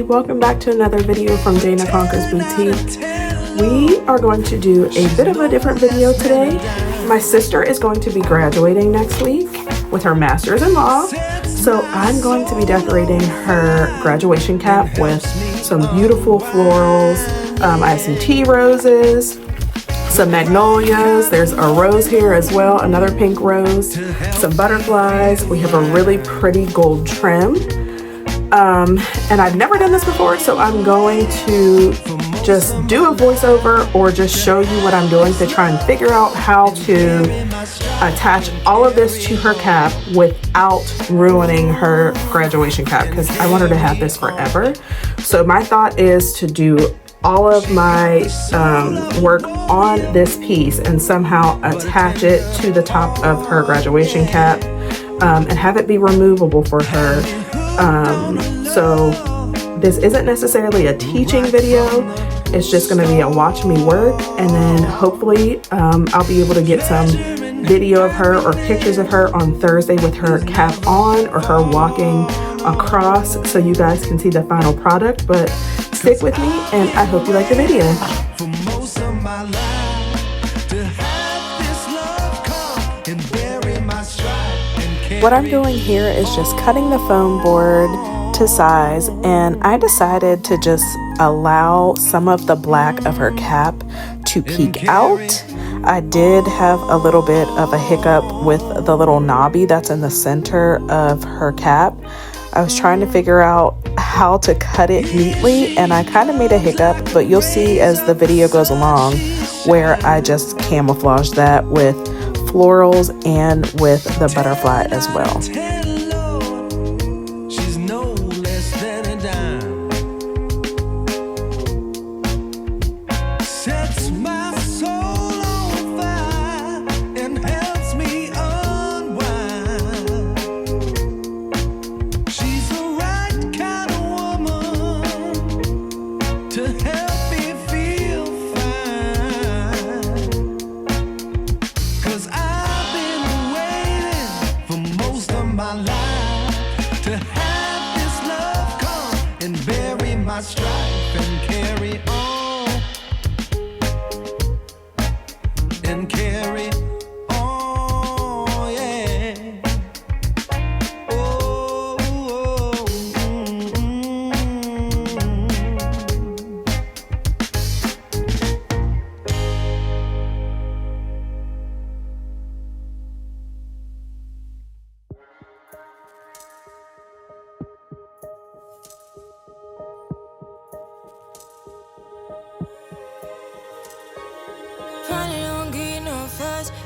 welcome back to another video from DanaConquersBoutique. We are going to do a bit of a different video today. My sister is going to be graduating next week with her master's in law, so I'm going to be decorating her graduation cap with some beautiful florals. I have some tea roses, some magnolias, there's a rose here as well, another pink rose, some butterflies. We have a really pretty gold trim. And I've never done this before, so I'm going to just do a voiceover or just show you what I'm doing to try and figure out how to attach all of this to her cap without ruining her graduation cap, because I want her to have this forever. So my thought is to do all of my work on this piece and somehow attach it to the top of her graduation cap and have it be removable for her. So this isn't necessarily a teaching video, it's just going to be a watch me work, and then hopefully I'll be able to get some video of her or pictures of her on Thursday with her cap on or her walking across, so you guys can see the final product. But stick with me and I hope you like the video. What I'm doing here is just cutting the foam board to size, and I decided to just allow some of the black of her cap to peek out. I did have a little bit of a hiccup with the little knobby that's in the center of her cap. I was trying to figure out how to cut it neatly, and I kind of made a hiccup, but you'll see as the video goes along where I just camouflage that with florals and with the butterfly as well. Strife and carry on and carry on, yeah. Oh,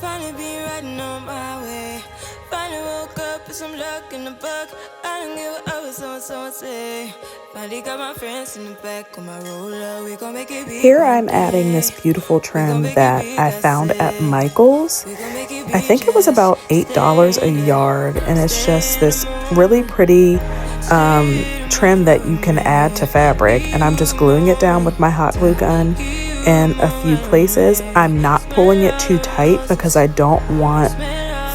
finally be riding on my way. Finally woke up with some luck in the book. I don't give what I was so say. Finally got my friends in the back on my roller. We gon' make it big. Here I'm adding this beautiful trim that I found at Michael's. I think it was about $8 a yard, and it's just this really pretty trim that you can add to fabric, and I'm just gluing it down with my hot glue gun in a few places. I'm not pulling it too tight because I don't want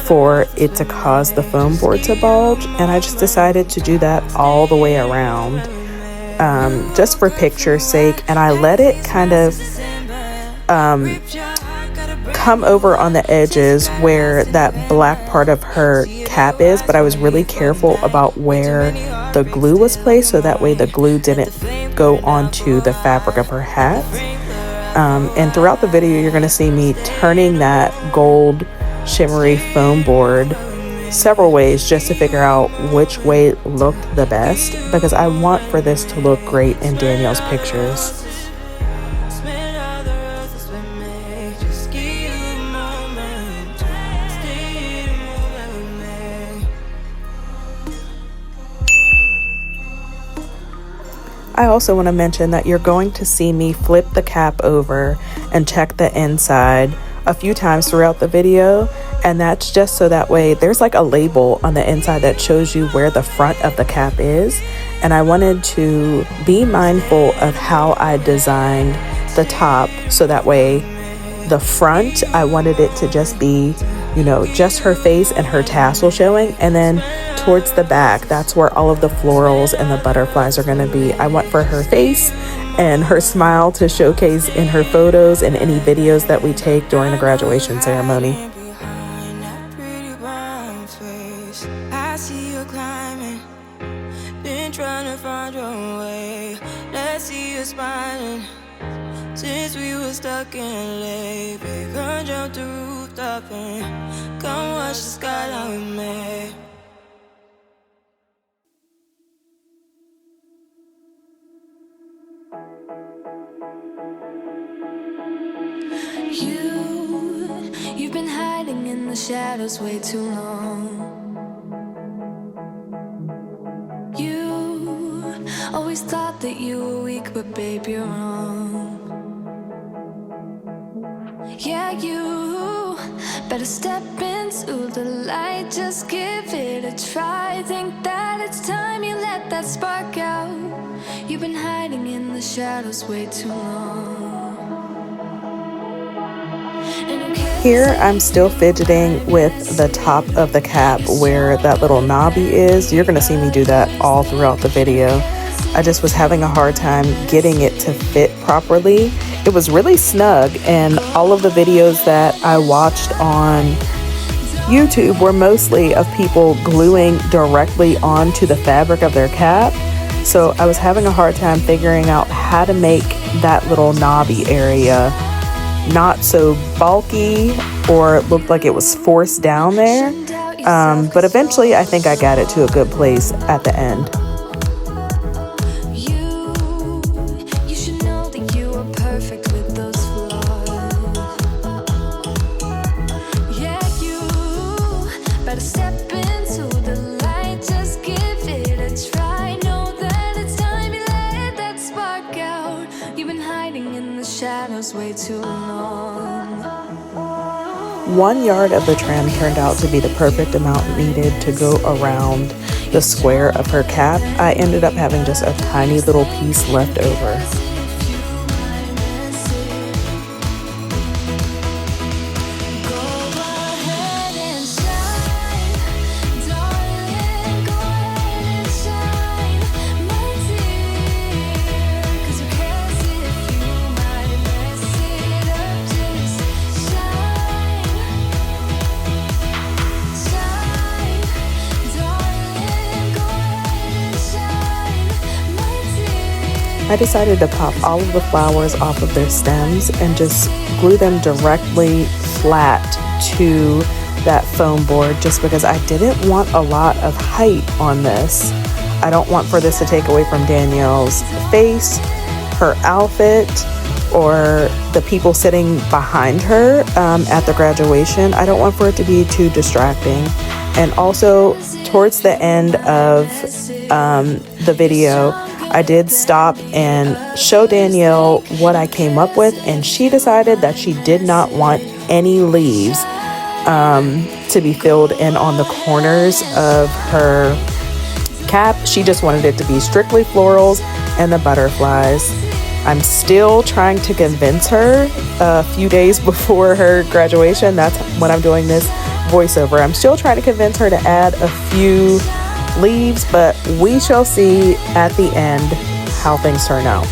for it to cause the foam board to bulge, and I just decided to do that all the way around just for picture's sake. And I let it kind of come over on the edges where that black part of her cap is, but I was really careful about where the glue was placed so that way the glue didn't go onto the fabric of her hat. And throughout the video you're going to see me turning that gold shimmery foam board several ways just to figure out which way looked the best, because I want for this to look great in Danielle's pictures. I also want to mention that you're going to see me flip the cap over and check the inside a few times throughout the video, and that's just so that way there's like a label on the inside that shows you where the front of the cap is. And I wanted to be mindful of how I designed the top, so that way the front, I wanted it to just be you know, just her face and her tassel showing. And then towards the back, that's where all of the florals and the butterflies are going to be. I want for her face and her smile to showcase in her photos and any videos that we take during the graduation ceremony. I see you climbing, been trying to find your way. Let's see you smiling. Since we were stuck in late, babe, come jump the rooftop and come watch the skyline with me. You've been hiding in the shadows way too long. You always thought that you were weak, but babe, you're wrong. Yeah, you better step into the light, just give it a try. Think that it's time you let that spark out. You've been hiding in the shadows way too long. Here I'm still fidgeting with the top of the cap where that little knobby is. You're gonna see me do that all throughout the video. I just was having a hard time getting it to fit properly. It was really snug, and all of the videos that I watched on YouTube were mostly of people gluing directly onto the fabric of their cap. So I was having a hard time figuring out how to make that little knobby area not so bulky or it looked like it was forced down there. But eventually I think I got it to a good place at the end. You should know that you are perfect with those flaws. Yeah, you better step into the light, just give it a try. Know that it's time you let that spark out. You've been hiding in the shadows way too long. 1 yard of the trim turned out to be the perfect amount needed to go around the square of her cap. I ended up having just a tiny little piece left over. I decided to pop all of the flowers off of their stems and just glue them directly flat to that foam board, just because I didn't want a lot of height on this. I don't want for this to take away from Danielle's face, her outfit, or the people sitting behind her at the graduation. I don't want for it to be too distracting. And also towards the end of the video, I did stop and show Danielle what I came up with, and she decided that she did not want any leaves to be filled in on the corners of her cap. She just wanted it to be strictly florals and the butterflies. I'm still trying to convince her a few days before her graduation. That's when I'm doing this voiceover. I'm still trying to convince her to add a few leaves, but we shall see at the end how things turn out.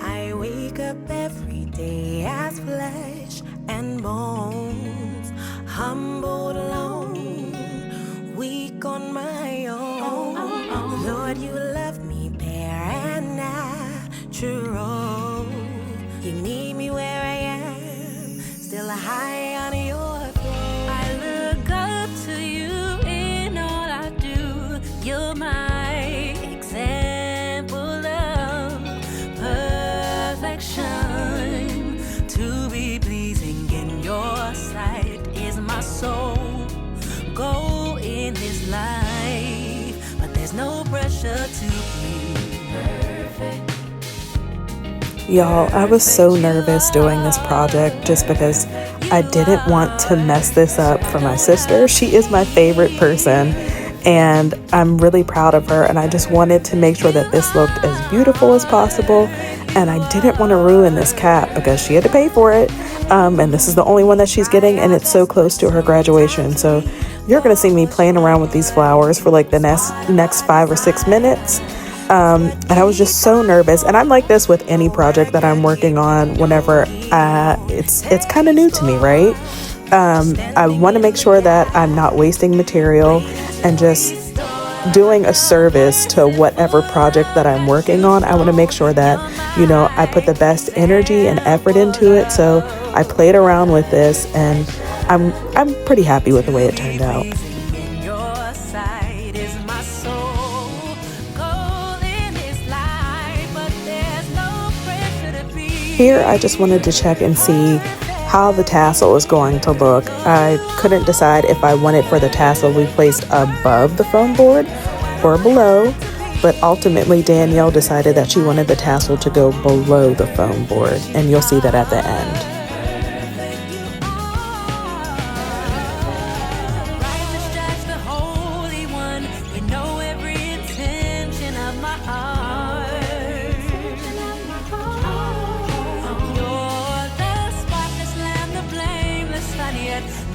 I wake up every day as flesh and bones, humbled alone, weak on my own. Lord, you love me bare and natural. You meet me where I am, still high on your throne. I look up to you in all I do. You're my example of perfection. To be pleasing in your sight is my soul goal in this life, but there's no pressure to be perfect. Y'all, I was so nervous doing this project just because I didn't want to mess this up for my sister. She is my favorite person and I'm really proud of her, and I just wanted to make sure that this looked as beautiful as possible, and I didn't want to ruin this cap because she had to pay for it, and this is the only one that she's getting, and it's so close to her graduation. So you're going to see me playing around with these flowers for like the next 5 or 6 minutes. And I was just so nervous, and I'm like this with any project that I'm working on whenever it's kind of new to me, right? I want to make sure that I'm not wasting material and just doing a service to whatever project that I'm working on. I want to make sure that, you know, I put the best energy and effort into it. So I played around with this, and I'm pretty happy with the way it turned out. Here, I just wanted to check and see how the tassel is going to look. I couldn't decide if I wanted for the tassel to be placed above the foam board or below, but ultimately Danielle decided that she wanted the tassel to go below the foam board, and you'll see that at the end.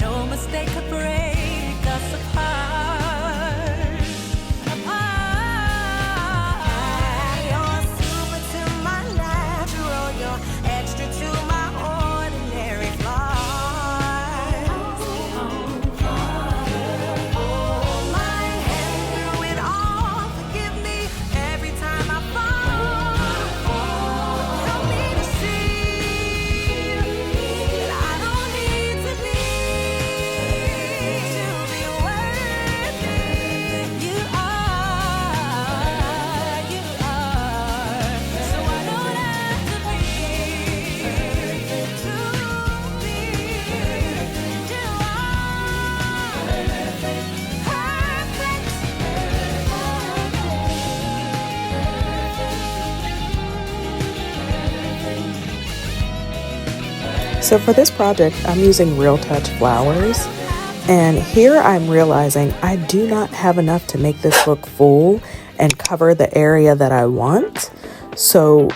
No mistake could break us apart. You're super to my natural, you're extra to my ordinary flaws. Hold my hand through it all, forgive me every time I fall. Help me to see that I don't need to be worth it. You are, so I don't have to be perfect. So for this project, I'm using Real Touch flowers, and here I'm realizing I do not have enough to make this look full and cover the area that I want. So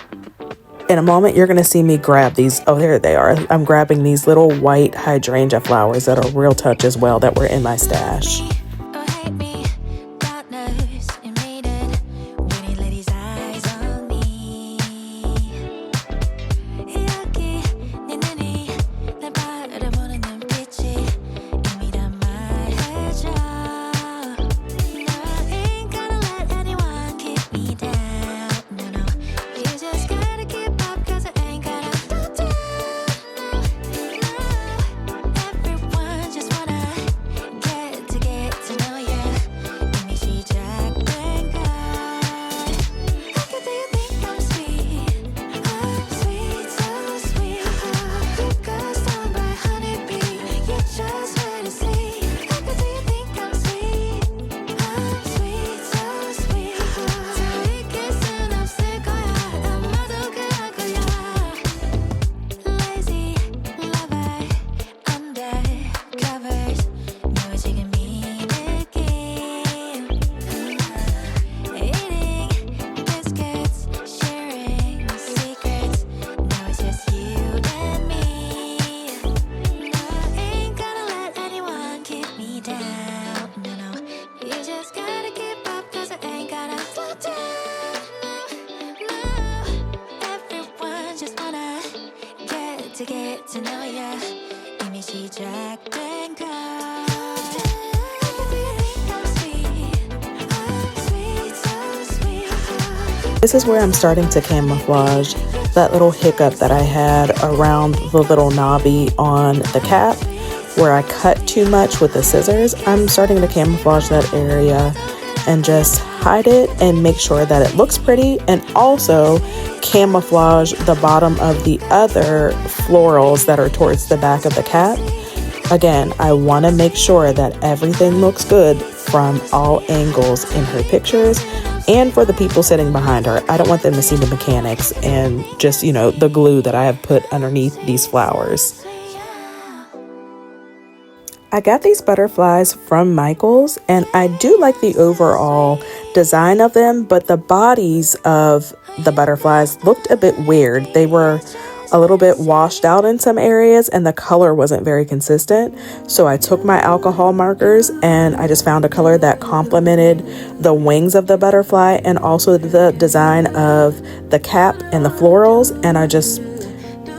in a moment, you're going to see me grab these. Oh, there they are. I'm grabbing these little white hydrangea flowers that are Real Touch as well that were in my stash. To get to know ya, 이미 시작된 걸. This is where I'm starting to camouflage that little hiccup that I had around the little knobby on the cap where I cut too much with the scissors. I'm starting to camouflage that area and just hide it and make sure that it looks pretty, and also camouflage the bottom of the other florals that are towards the back of the cap. Again, I want to make sure that everything looks good from all angles in her pictures. and for the people sitting behind her. I don't want them to see the mechanics and just, you know, the glue that I have put underneath these flowers. I got these butterflies from Michael's, and I do like the overall design of them, but the bodies of the butterflies looked a bit weird. They were a little bit washed out in some areas, and the color wasn't very consistent. So I took my alcohol markers and I just found a color that complemented the wings of the butterfly and also the design of the cap and the florals, and I just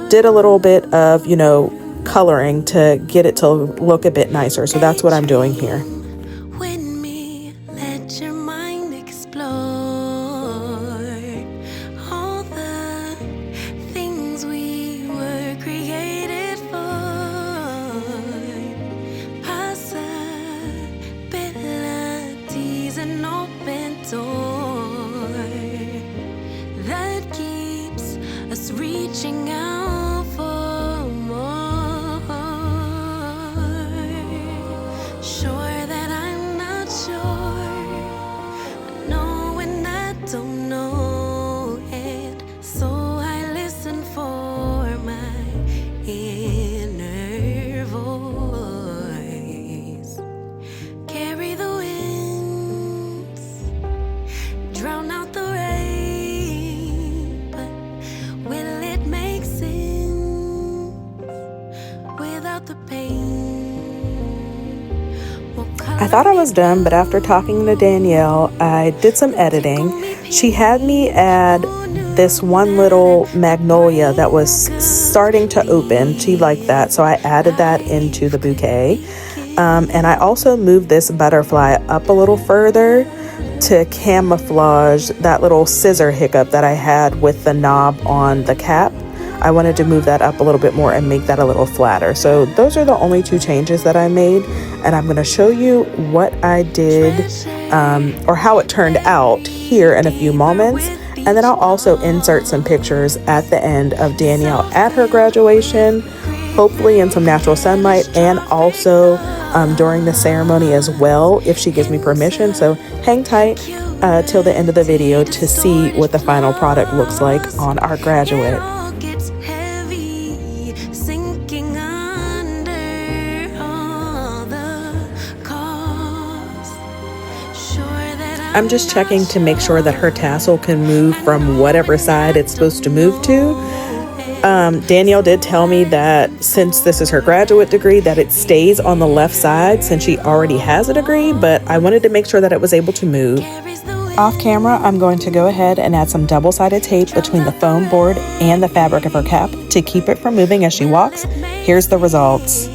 did a little bit of, you know, coloring to get it to look a bit nicer. So that's what I'm doing here. Let your mind explore all the things we were created for. Possibilities, an open door that keeps us reaching out for more. Sure that I'm not sure. I know when I don't know it. So I listen for my inner voice. Carry the winds, drown out the rain. But will it make sense without the pain? I thought I was done, but after talking to Danielle, I did some editing. She had me add this one little magnolia that was starting to open. She liked that, so I added that into the bouquet. And I also moved this butterfly up a little further to camouflage that little scissor hiccup that I had with the knob on the cap. I wanted to move that up a little bit more and make that a little flatter. So those are the only two changes that I made, and I'm going to show you what I did or how it turned out here in a few moments. And then I'll also insert some pictures at the end of Danielle at her graduation, hopefully in some natural sunlight, and also during the ceremony as well, if she gives me permission. So hang tight till the end of the video to see what the final product looks like on our graduate. I'm just checking to make sure that her tassel can move from whatever side it's supposed to move to. Danielle did tell me that since this is her graduate degree, that it stays on the left side since she already has a degree, but I wanted to make sure that it was able to move. Off camera, I'm going to go ahead and add some double-sided tape between the foam board and the fabric of her cap to keep it from moving as she walks. Here's the results.